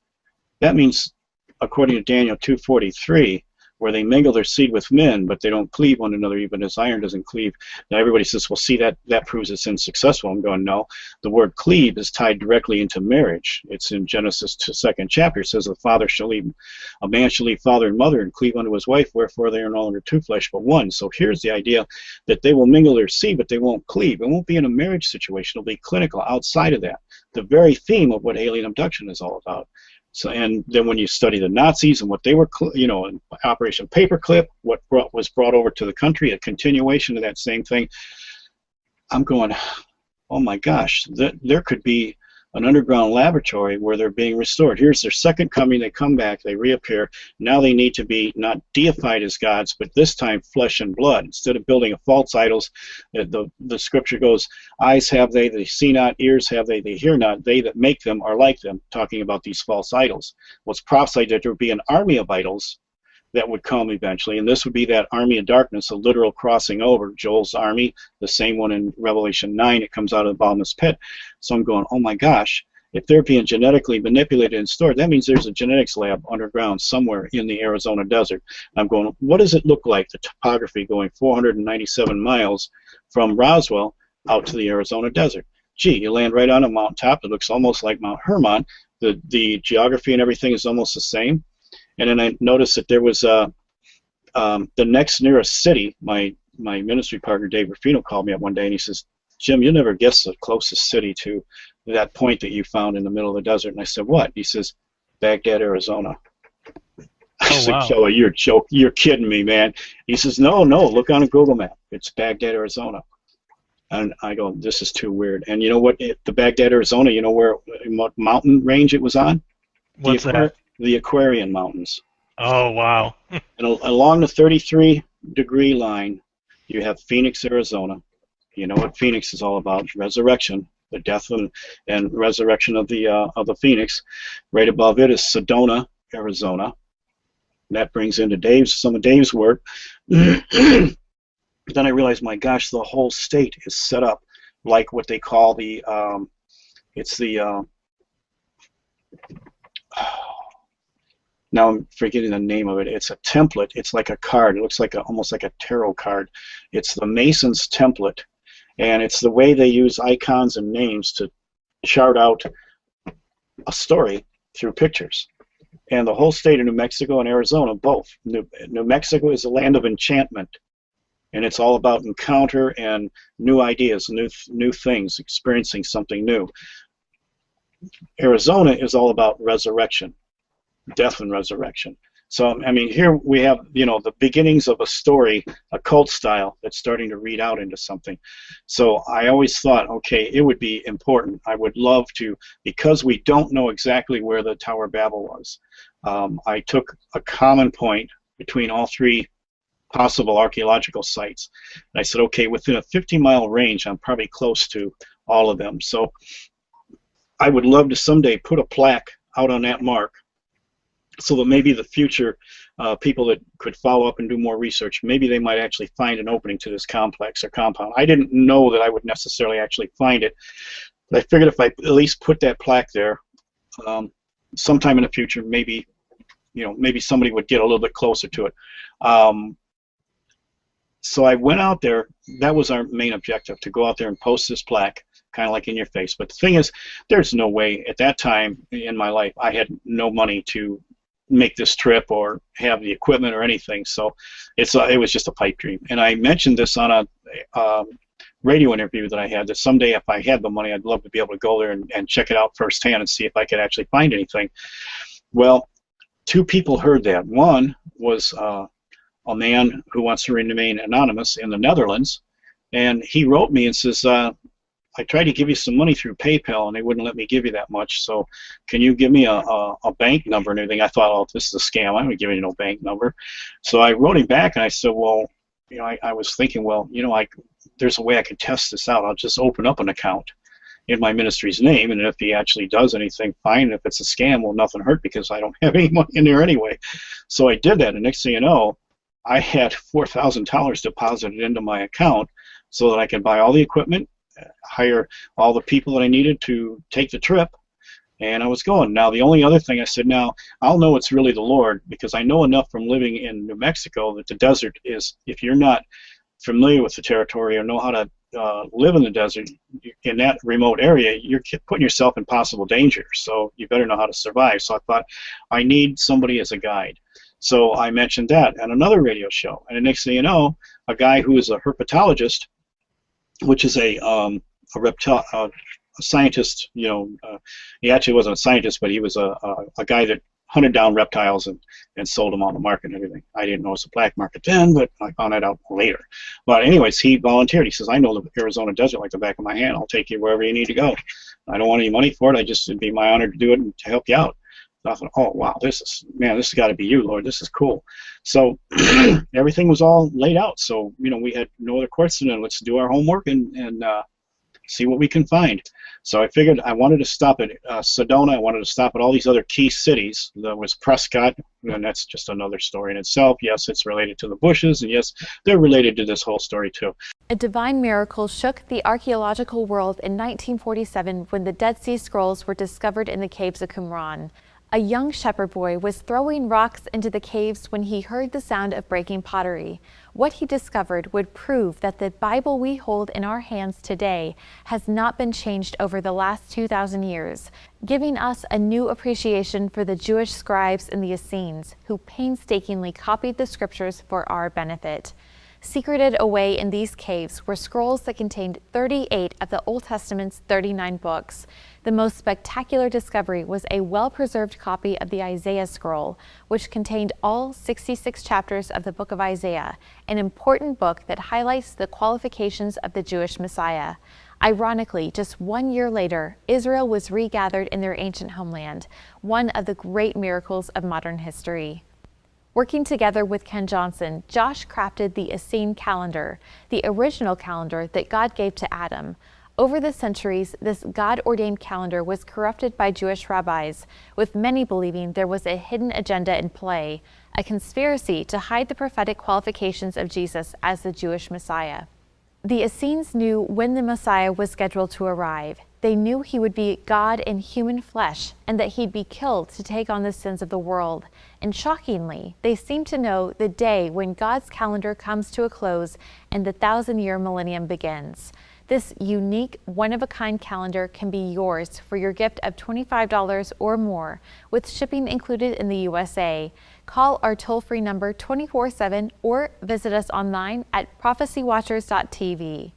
that means, according to Daniel 2:43, where they mingle their seed with men, but they don't cleave one another, even as iron doesn't cleave. Now everybody says, well, see, that proves it's unsuccessful. I'm going, no. The word cleave is tied directly into marriage. It's in Genesis 2nd chapter. It says, a man shall leave father and mother and cleave unto his wife, wherefore they are no longer two flesh, but one. So here's the idea that they will mingle their seed, but they won't cleave. It won't be in a marriage situation. It'll be clinical outside of that. The very theme of what alien abduction is all about. So, and then when you study the Nazis and what they were, in Operation Paperclip, what was brought over to the country, a continuation of that same thing, I'm going, oh my gosh, there could be an underground laboratory where they're being restored. Here's their second coming. They come back, they reappear. Now they need to be not deified as gods, but this time flesh and blood. Instead of building a false idols, the scripture goes, eyes have they see not, ears have they hear not. They that make them are like them, talking about these false idols. Well, it's prophesied that there would be an army of idols that would come eventually, and this would be that army of darkness, a literal crossing over. Joel's army, the same one in Revelation 9, it comes out of the bottomless pit. So I'm going, oh my gosh, if they're being genetically manipulated and stored, that means there's a genetics lab underground somewhere in the Arizona desert. I'm going, what does it look like, the topography going 497 miles from Roswell out to the Arizona desert? Gee, you land right on a mountaintop. It looks almost like Mount Hermon. The geography and everything is almost the same. And then I noticed that there was the next nearest city. My ministry partner, Dave Ruffino, called me up one day and he says, Jim, you'll never guess the closest city to that point that you found in the middle of the desert. And I said, what? He says, Baghdad, Arizona. I said, wow. Joe, you're kidding me, man. He says, no, look on a Google map. It's Baghdad, Arizona. And I go, this is too weird. And you know what? The Baghdad, Arizona, you know what mountain range it was on? What's that? The Aquarian Mountains. Oh, wow. And along the 33-degree line, you have Phoenix, Arizona. You know what Phoenix is all about? Resurrection, the death and resurrection of the Phoenix. Right above it is Sedona, Arizona. That brings into some of Dave's work. Then I realized, my gosh, the whole state is set up like what they call now I'm forgetting the name of it. It's a template. It's like a card. It looks like almost like a tarot card. It's the Mason's template, and it's the way they use icons and names to chart out a story through pictures. And the whole state of New Mexico and Arizona, both. New Mexico is a land of enchantment, and it's all about encounter and new ideas, new things, experiencing something new. Arizona is all about resurrection. Death and resurrection. So, I mean, here we have, the beginnings of a story, a cult style that's starting to read out into something. So I always thought, okay, it would be important. I would love to, because we don't know exactly where the Tower of Babel was. I took a common point between all three possible archaeological sites. And I said, okay, within a 50-mile range, I'm probably close to all of them. So I would love to someday put a plaque out on that mark, so that maybe the future people that could follow up and do more research, maybe they might actually find an opening to this complex or compound. I didn't know that I would necessarily actually find it, but I figured if I at least put that plaque there, sometime in the future, maybe somebody would get a little bit closer to it. So I went out there. That was our main objective, to go out there and post this plaque, kind of like in your face. But the thing is, there's no way at that time in my life I had no money to make this trip or have the equipment or anything. So it was just a pipe dream. And I mentioned this on a radio interview that I had, that someday if I had the money, I'd love to be able to go there and check it out firsthand and see if I could actually find anything. Well, two people heard that. One was a man who wants to remain anonymous in the Netherlands, and he wrote me and says, I tried to give you some money through PayPal, and they wouldn't let me give you that much, so can you give me a bank number and everything? I thought, oh, this is a scam. I'm not giving you no bank number. So I wrote him back, and I said, well, I was thinking, well, there's a way I could test this out. I'll just open up an account. in my ministry's name, and if he actually does anything, fine. If it's a scam, well, nothing hurt because I don't have any money in there anyway. So I did that, and next thing you know, I had $4,000 deposited into my account so that I could buy all the equipment, hire all the people that I needed to take the trip, and I was going. Now, the only other thing I said, now, I'll know it's really the Lord because I know enough from living in New Mexico that the desert is, if you're not familiar with the territory or know how to live in the desert, in that remote area, you're putting yourself in possible danger. So you better know how to survive. So I thought, I need somebody as a guide. So I mentioned that on another radio show. And the next thing you know, a guy who is a herpetologist, which is a scientist, he actually wasn't a scientist, but he was a guy that hunted down reptiles and sold them on the market and everything. I didn't know it was a black market then, but I found that out later. But anyways, he volunteered. He says, I know the Arizona desert like the back of my hand. I'll take you wherever you need to go. I don't want any money for it. It'd be my honor to do it and to help you out. So I thought, oh, wow, this has got to be you, Lord. This is cool. So everything was all laid out. So, we had no other course than let's do our homework and see what we can find. So I figured I wanted to stop at Sedona. I wanted to stop at all these other key cities. There was Prescott, and that's just another story in itself. Yes, it's related to the Bushes, and yes, they're related to this whole story too. A divine miracle shook the archaeological world in 1947 when the Dead Sea Scrolls were discovered in the caves of Qumran. A young shepherd boy was throwing rocks into the caves when he heard the sound of breaking pottery. What he discovered would prove that the Bible we hold in our hands today has not been changed over the last 2,000 years, giving us a new appreciation for the Jewish scribes and the Essenes, who painstakingly copied the scriptures for our benefit. Secreted away in these caves were scrolls that contained 38 of the Old Testament's 39 books. The most spectacular discovery was a well-preserved copy of the Isaiah scroll, which contained all 66 chapters of the book of Isaiah, an important book that highlights the qualifications of the Jewish Messiah. Ironically, just 1 year later, Israel was regathered in their ancient homeland, one of the great miracles of modern history. Working together with Ken Johnson, Josh crafted the Essene calendar, the original calendar that God gave to Adam. Over the centuries, this God-ordained calendar was corrupted by Jewish rabbis, with many believing there was a hidden agenda in play, a conspiracy to hide the prophetic qualifications of Jesus as the Jewish Messiah. The Essenes knew when the Messiah was scheduled to arrive. They knew he would be God in human flesh and that he'd be killed to take on the sins of the world. And shockingly, they seemed to know the day when God's calendar comes to a close and the 1,000-year millennium begins. This unique, one-of-a-kind calendar can be yours for your gift of $25 or more, with shipping included in the USA. Call our toll-free number 24/7 or visit us online at prophecywatchers.tv.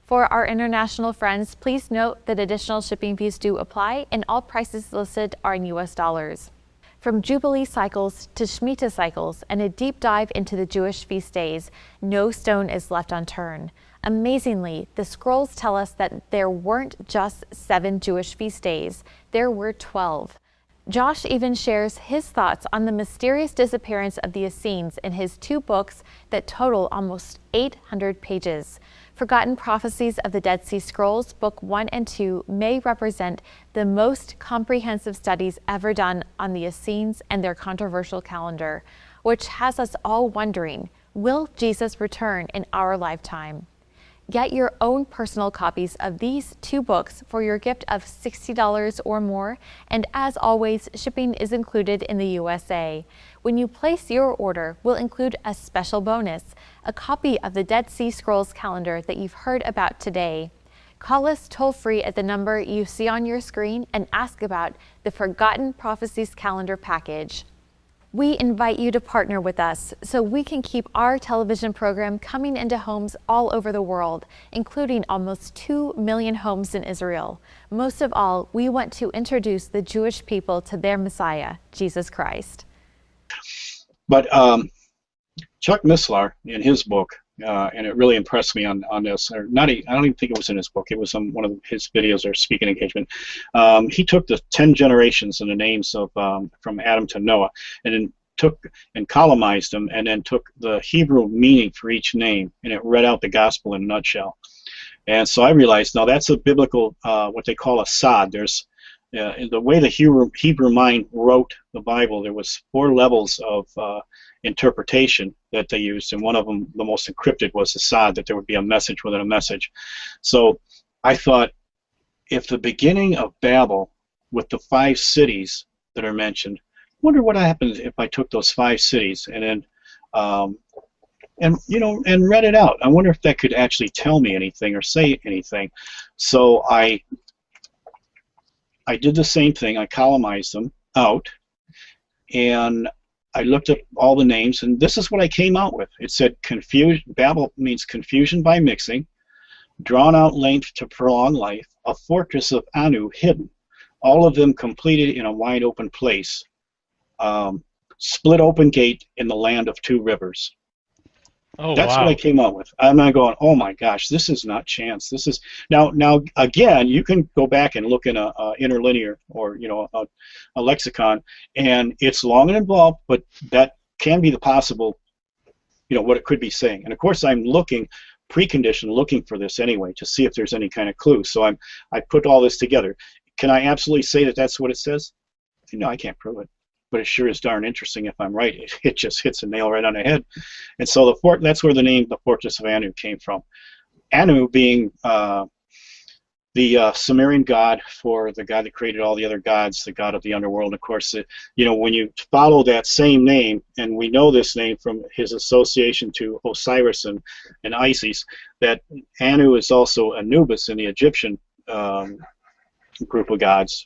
For our international friends, please note that additional shipping fees do apply and all prices listed are in US dollars. From Jubilee cycles to Shemitah cycles and a deep dive into the Jewish feast days, no stone is left unturned. Amazingly, the scrolls tell us that there weren't just 7 Jewish feast days, there were 12. Josh even shares his thoughts on the mysterious disappearance of the Essenes in his 2 books that total almost 800 pages. Forgotten Prophecies of the Dead Sea Scrolls, Book 1 and 2, may represent the most comprehensive studies ever done on the Essenes and their controversial calendar, which has us all wondering, will Jesus return in our lifetime? Get your own personal copies of these 2 books for your gift of $60 or more, and as always, shipping is included in the USA. When you place your order, we'll include a special bonus, a copy of the Dead Sea Scrolls calendar that you've heard about today. Call us toll-free at the number you see on your screen and ask about the Forgotten Prophecies calendar package. We invite you to partner with us so we can keep our television program coming into homes all over the world, including almost 2 million homes in Israel. Most of all, we want to introduce the Jewish people to their Messiah, Jesus Christ. But Chuck Missler, in his book, and it really impressed me on this, or not, I don't even think it was in his book, it was on one of his videos or speaking engagement. He took the 10 generations and the names of from Adam to Noah, and then took and columnized them, and then took the Hebrew meaning for each name, and it read out the gospel in a nutshell. And so I realized, now that's a biblical, what they call a sod. There's in the way the Hebrew mind wrote the Bible, there was 4 levels of interpretation that they used, and one of them, the most encrypted, was the sod, that there would be a message within a message. So I thought, if the beginning of Babel with the 5 cities that are mentioned, I wonder what happens if I took those 5 cities and then and read it out. I wonder if that could actually tell me anything or say anything. So I did the same thing. I columnized them out, and I looked up all the names, and this is what I came out with. It said Babel means confusion by mixing, drawn out length to prolong life, a fortress of Anu hidden, all of them completed in a wide open place, split open gate in the land of 2 rivers. Oh, That's wow. what I came up with. I'm not going, oh my gosh, this is not chance. This is now again, you can go back and look in a interlinear or a lexicon, and it's long and involved, but that can be the possible, what it could be saying. And of course, I'm looking looking for this anyway to see if there's any kind of clue. So I put all this together. Can I absolutely say that that's what it says? No, I can't prove it. But it sure is darn interesting if I'm right. It just hits a nail right on the head. And so that's where the name, the Fortress of Anu, came from. Anu being the Sumerian god for the god that created all the other gods, the god of the underworld. Of course, when you follow that same name, and we know this name from his association to Osiris and Isis, that Anu is also Anubis in the Egyptian group of gods.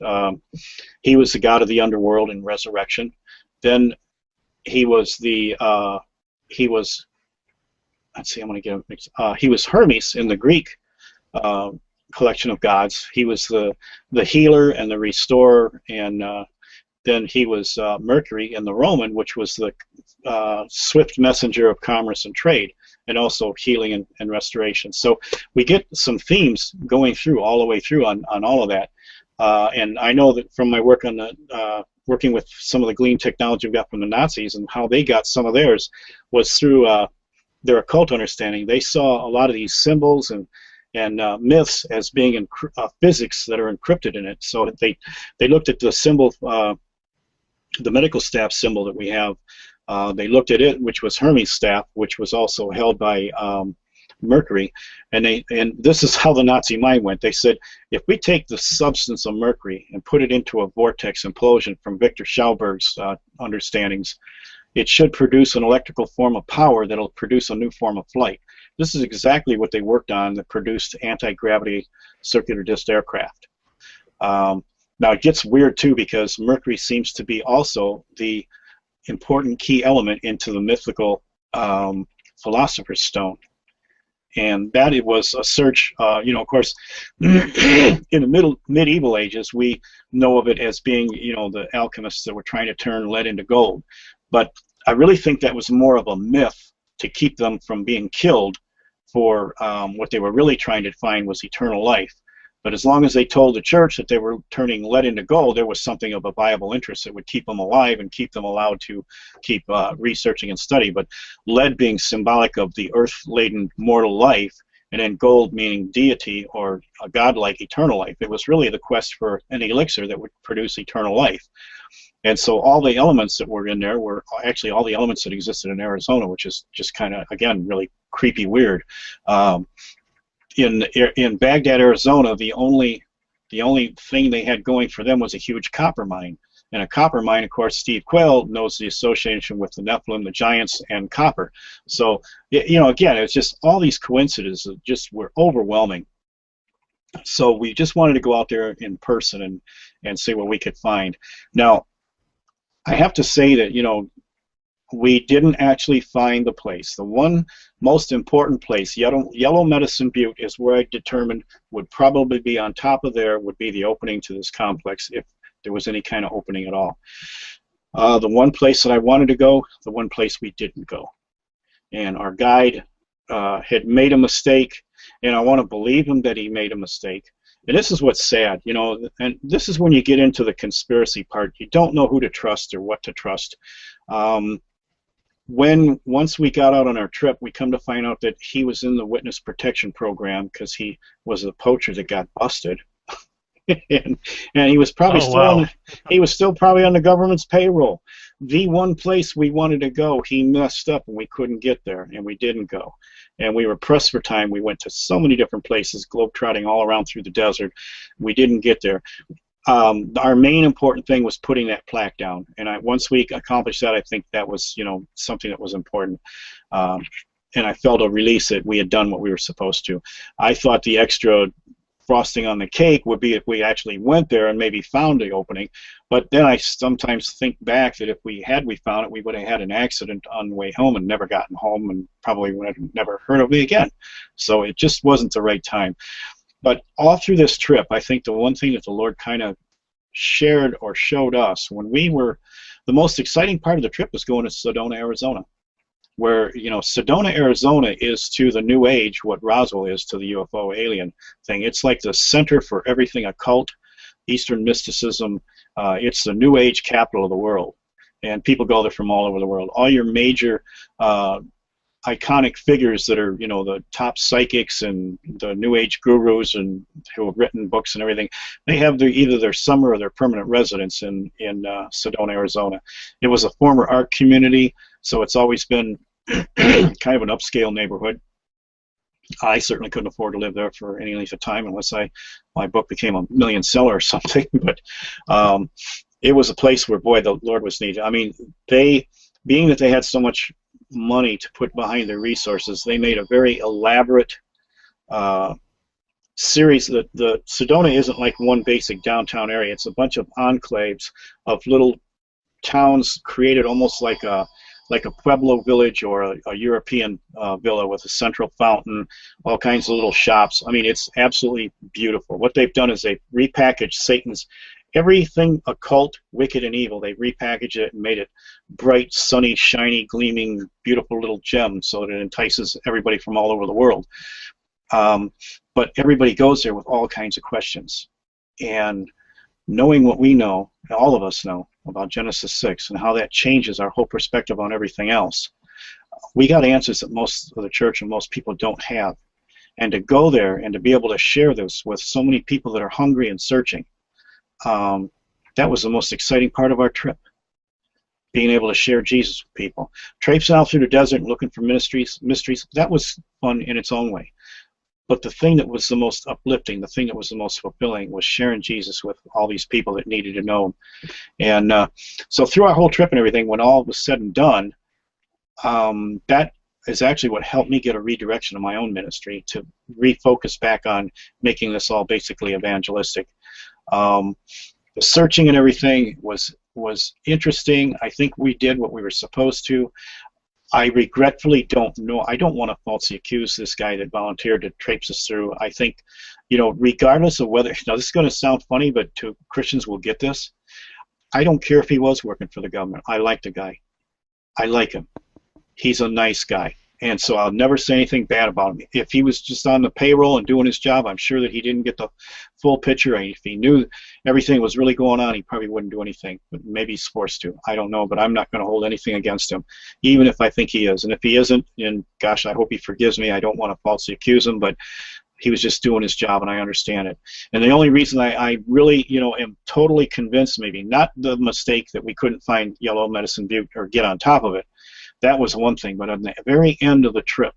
He was the god of the underworld and resurrection. Then he was he was Hermes in the Greek collection of gods. He was the healer and the restorer, and then he was Mercury in the Roman, which was the swift messenger of commerce and trade, and also healing and restoration. So we get some themes going through all the way through on all of that. And I know that from my work on working with some of the glean technology we got from the Nazis, and how they got some of theirs was through their occult understanding. They saw a lot of these symbols and myths as being in physics that are encrypted in it. So they looked at the symbol, the medical staff symbol that we have. They looked at it, which was Hermes' staff, which was also held by Mercury, and this is how the Nazi mind went. They said, if we take the substance of Mercury and put it into a vortex implosion from Victor Schauberg's understandings, it should produce an electrical form of power that'll produce a new form of flight. This is exactly what they worked on that produced anti-gravity circular disc aircraft. Now it gets weird too, because Mercury seems to be also the important key element into the mythical Philosopher's Stone. And that it was a search, of course, in the medieval ages, we know of it as being, the alchemists that were trying to turn lead into gold. But I really think that was more of a myth to keep them from being killed for what they were really trying to find was eternal life. But as long as they told the church that they were turning lead into gold, there was something of a viable interest that would keep them alive and keep them allowed to keep researching and study. But lead being symbolic of the earth-laden mortal life, and then gold meaning deity or a godlike eternal life. It was really the quest for an elixir that would produce eternal life. And so all the elements that were in there were actually all the elements that existed in Arizona, which is just kind of, again, really creepy weird. In Baghdad, Arizona, the only thing they had going for them was a huge copper mine. And a copper mine, of course, Steve Quayle knows the association with the Nephilim, the giants, and copper. So, again, it's just all these coincidences just were overwhelming. So we just wanted to go out there in person and see what we could find. Now, I have to say that, we didn't actually find the place. The one most important place, Yellow Medicine Butte, is where I determined would probably be on top of there, would be the opening to this complex, if there was any kind of opening at all. The one place that I wanted to go, the one place we didn't go. And our guide had made a mistake, and I want to believe him that he made a mistake. And this is what's sad, and this is when you get into the conspiracy part. You don't know who to trust or what to trust. once we got out on our trip, we come to find out that he was in the witness protection program because he was a poacher that got busted. and he was probably Oh, wow. he was still probably on the government's payroll. The one place we wanted to go, he messed up and we couldn't get there, and we didn't go. And we were pressed for time. We went to so many different places, globetrotting all around through the desert. We didn't get there. Our main important thing was putting that plaque down, and once we accomplished that, I think that was, something that was important. And I felt a release that we had done what we were supposed to. I thought the extra frosting on the cake would be if we actually went there and maybe found the opening, but then I sometimes think back that if we found it, we would have had an accident on the way home and never gotten home, and probably would have never heard of it again. So it just wasn't the right time. But all through this trip, I think the one thing that the Lord kind of shared or showed us, the most exciting part of the trip was going to Sedona, Arizona, where, Sedona, Arizona is to the New Age what Roswell is to the UFO alien thing. It's like the center for everything occult, Eastern mysticism. It's the New Age capital of the world, and people go there from all over the world. All your major iconic figures that are, the top psychics and the New Age gurus and who have written books and everything, they have either their summer or their permanent residence in Sedona, Arizona. It was a former art community, so it's always been kind of an upscale neighborhood. I certainly couldn't afford to live there for any length of time unless my book became a million seller or something. But it was a place where, boy, the Lord was needed. I mean, being that they had so much money to put behind their resources, they made a very elaborate series. The Sedona isn't like one basic downtown area. It's a bunch of enclaves of little towns created almost like a Pueblo village or a European villa with a central fountain, all kinds of little shops. I mean, it's absolutely beautiful. What they've done is they've repackaged Satan's everything occult, wicked, and evil. They repackaged it and made it bright, sunny, shiny, gleaming, beautiful little gem so that it entices everybody from all over the world. But everybody goes there with all kinds of questions. And knowing what we know, all of us know, about Genesis 6 and how that changes our whole perspective on everything else, we got answers that most of the church and most people don't have. And to go there and to be able to share this with so many people that are hungry and searching, that was the most exciting part of our trip, being able to share Jesus with people. Traipsing out through the desert and looking for mysteries, that was fun in its own way. But the thing that was the most uplifting, the thing that was the most fulfilling, was sharing Jesus with all these people that needed to know him. And so through our whole trip and everything, when all was said and done, that is actually what helped me get a redirection of my own ministry, to refocus back on making this all basically evangelistic. The searching and everything was interesting. I think we did what we were supposed to. I regretfully don't know. I don't want to falsely accuse this guy that volunteered to traipse us through. I think, regardless of whether, now this is going to sound funny, but Christians will get this. I don't care if he was working for the government. I like the guy. I like him. He's a nice guy. And so I'll never say anything bad about him. If he was just on the payroll and doing his job, I'm sure that he didn't get the full picture. If he knew everything was really going on, he probably wouldn't do anything. But maybe he's forced to. I don't know, but I'm not going to hold anything against him, even if I think he is. And if he isn't, and gosh, I hope he forgives me. I don't want to falsely accuse him, but he was just doing his job, and I understand it. And the only reason I really, am totally convinced, maybe not the mistake that we couldn't find Yellow Medicine Butte or get on top of it. That was one thing, but at the very end of the trip,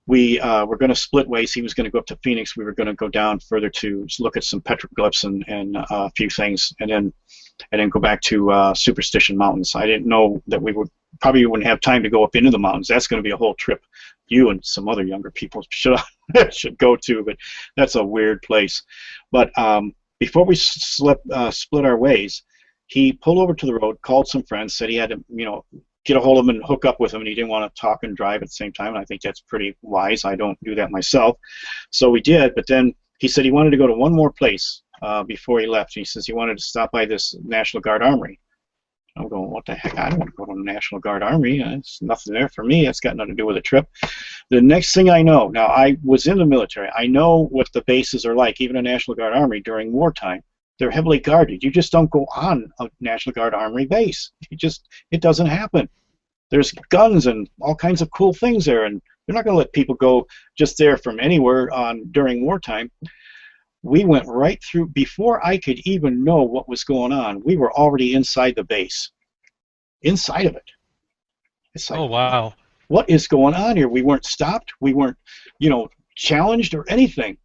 we were going to split ways. He was going to go up to Phoenix. We were going to go down further to look at some petroglyphs and a few things, and then go back to Superstition Mountains. I didn't know that we probably wouldn't have time to go up into the mountains. That's going to be a whole trip. You and some other younger people should go to, but that's a weird place. But before we split our ways, he pulled over to the road, called some friends, said he had to, get a hold of him and hook up with him, and he didn't want to talk and drive at the same time, and I think that's pretty wise. I don't do that myself. So we did, but then he said he wanted to go to one more place before he left. He says he wanted to stop by this National Guard Armory. I'm going, what the heck? I don't want to go to the National Guard Armory. There's nothing there for me. It's got nothing to do with the trip. The next thing I know, now I was in the military. I know what the bases are like, even a National Guard Armory during wartime. They're heavily guarded. You just don't go on a National Guard Armory base. It doesn't happen. there's guns and all kinds of cool things there, and they're not going to let people go just there from anywhere during wartime. We went right through, before I could even know what was going on, we were already inside the base, inside of it. It's like, Oh, wow. what is going on here? We weren't stopped, we weren't, challenged or anything.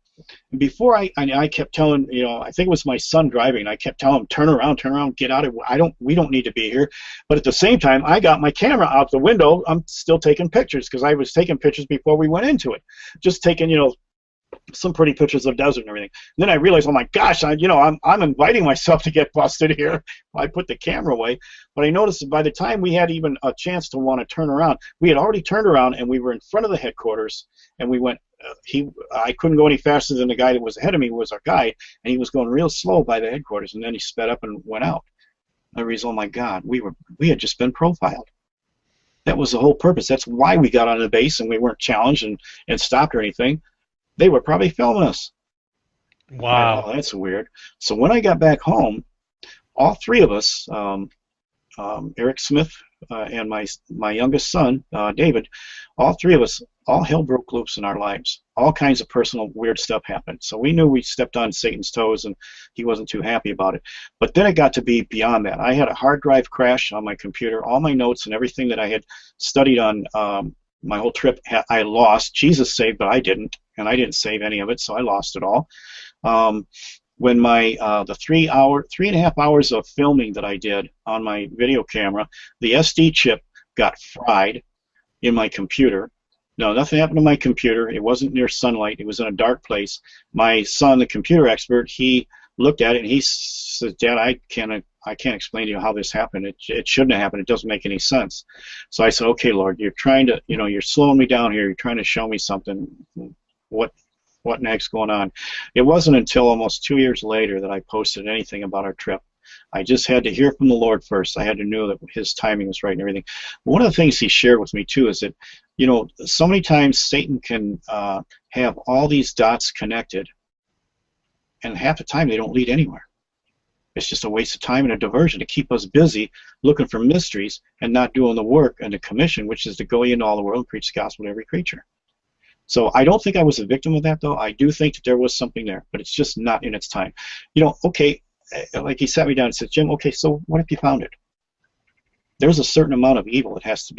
And before I kept telling, I think it was my son driving, and I kept telling him, turn around, get out of it. We don't need to be here. But at the same time, I got my camera out the window. I'm still taking pictures, because I was taking pictures before we went into it. Just taking, some pretty pictures of desert and everything. And then I realized, oh my gosh, I'm inviting myself to get busted here. I put the camera away. But I noticed that by the time we had even a chance to want to turn around, we had already turned around, and we were in front of the headquarters, and we went, I couldn't go any faster than the guy that was ahead of me, who was our guide, and he was going real slow by the headquarters, and then he sped up and went out. I realized, oh my God, we had just been profiled. That was the whole purpose. That's why we got on the base, and we weren't challenged and stopped or anything. They were probably filming us. Wow. Oh, that's weird. So when I got back home, all three of us, Eric Smith and my youngest son, David, all three of us, all hell broke loose in our lives. All kinds of personal weird stuff happened. So we knew we stepped on Satan's toes, and he wasn't too happy about it. But then it got to be beyond that. I had a hard drive crash on my computer. All my notes and everything that I had studied on my whole trip, I lost. Jesus saved, but I didn't, and I didn't save any of it, so I lost it all. When my the 3.5 hours of filming that I did on my video camera, the SD chip got fried in my computer. No, nothing happened to my computer. It wasn't near sunlight. It was in a dark place. My son, the computer expert, he looked at it and he said, "Dad, I can't explain to you how this happened. It shouldn't have happened. It doesn't make any sense." So I said, "Okay, Lord, you're trying to, you're slowing me down here. You're trying to show me something. What next going on?" It wasn't until almost 2 years later that I posted anything about our trip. I just had to hear from the Lord first. I had to know that His timing was right and everything. One of the things He shared with me too is that, so many times Satan can have all these dots connected, and half the time they don't lead anywhere. It's just a waste of time and a diversion to keep us busy looking for mysteries and not doing the work and the commission, which is to go into all the world and preach the gospel to every creature. So I don't think I was a victim of that, though. I do think that there was something there, but it's just not in its time. Okay, like he sat me down and said, "Jim, okay, so what if you found it? There's a certain amount of evil that has to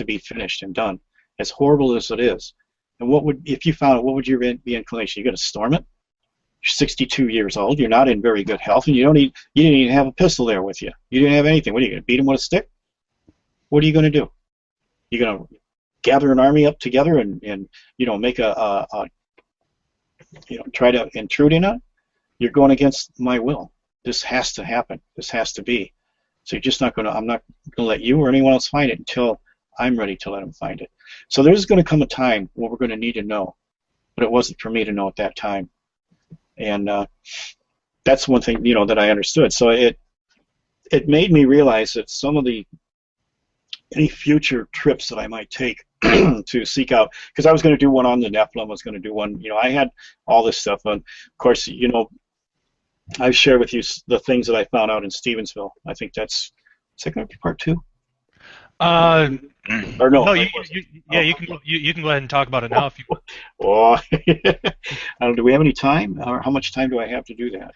be finished and done, as horrible as it is. And if you found it, what would your inclination? You're going to storm it? You're 62 years old. You're not in very good health, and you didn't even have a pistol there with you. You didn't have anything. What are you going to beat him with a stick? What are you going to do? You're going to gather an army up together and make try to intrude in it? You're going against my will. This has to happen. This has to be. So I'm not going to let you or anyone else find it until I'm ready to let them find it. So there's going to come a time when we're going to need to know, but it wasn't for me to know at that time. And that's one thing, that I understood. So it made me realize that any future trips that I might take to seek out, because I was going to do one on the Nephilim, I was going to do one, I had all this stuff. And of course, I've shared with you the things that I found out in Stevensville. I think is that going to be part 2? Or no? No, you can go ahead and talk about it now if you. Oh, do we have any time, or how much time do I have to do that?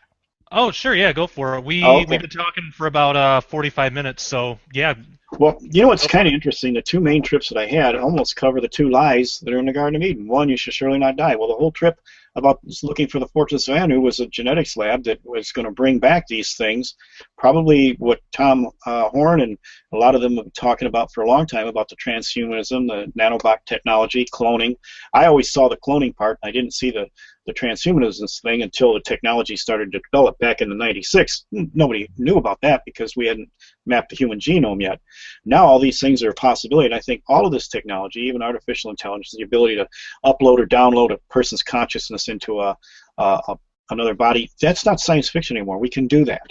Oh, sure, yeah, go for it. We've been talking for about 45 minutes, so yeah. Well, it's kind of interesting. The 2 main trips that I had almost cover the 2 lies that are in the Garden of Eden. One, you shall surely not die. Well, the whole trip about looking for the Fortress of Anu was a genetics lab that was going to bring back these things. Probably what Tom Horn and a lot of them have been talking about for a long time about the transhumanism, the nanobot technology, cloning. I always saw the cloning part. I didn't see the transhumanism thing until the technology started to develop back in the 96. Nobody knew about that because we hadn't mapped the human genome yet. Now all these things are a possibility, and I think all of this technology, even artificial intelligence, the ability to upload or download a person's consciousness into another body, that's not science fiction anymore. We can do that,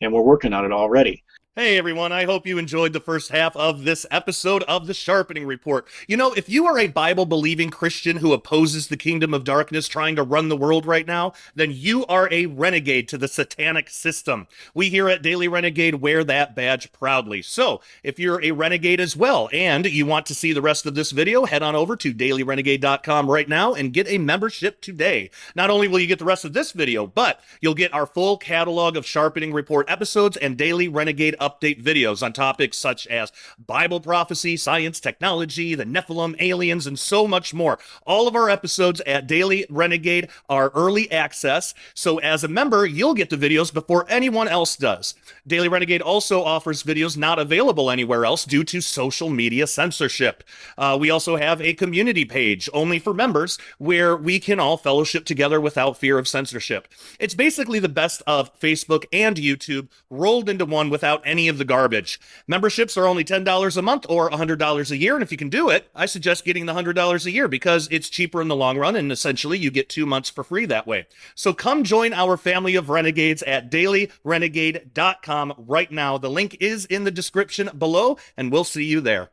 and we're working on it already. Hey everyone, I hope you enjoyed the first half of this episode of the Sharpening Report. You know, if you are a Bible-believing Christian who opposes the kingdom of darkness trying to run the world right now, then you are a renegade to the satanic system. We here at Daily Renegade wear that badge proudly. So, if you're a renegade as well and you want to see the rest of this video, head on over to dailyrenegade.com right now and get a membership today. Not only will you get the rest of this video, but you'll get our full catalog of Sharpening Report episodes and Daily Renegade update videos on topics such as Bible prophecy, science, technology, the Nephilim, aliens, and so much more. All of our episodes at Daily Renegade are early access, so as a member, you'll get the videos before anyone else does. Daily Renegade also offers videos not available anywhere else due to social media censorship. We also have a community page only for members where we can all fellowship together without fear of censorship. It's basically the best of Facebook and YouTube rolled into one without any of the garbage. Memberships are only $10 a month or $100 a year, and if you can do it, I suggest getting the $100 a year because it's cheaper in the long run, and essentially you get 2 months for free that way. So come join our family of renegades at dailyrenegade.com right now. The link is in the description below, and we'll see you there.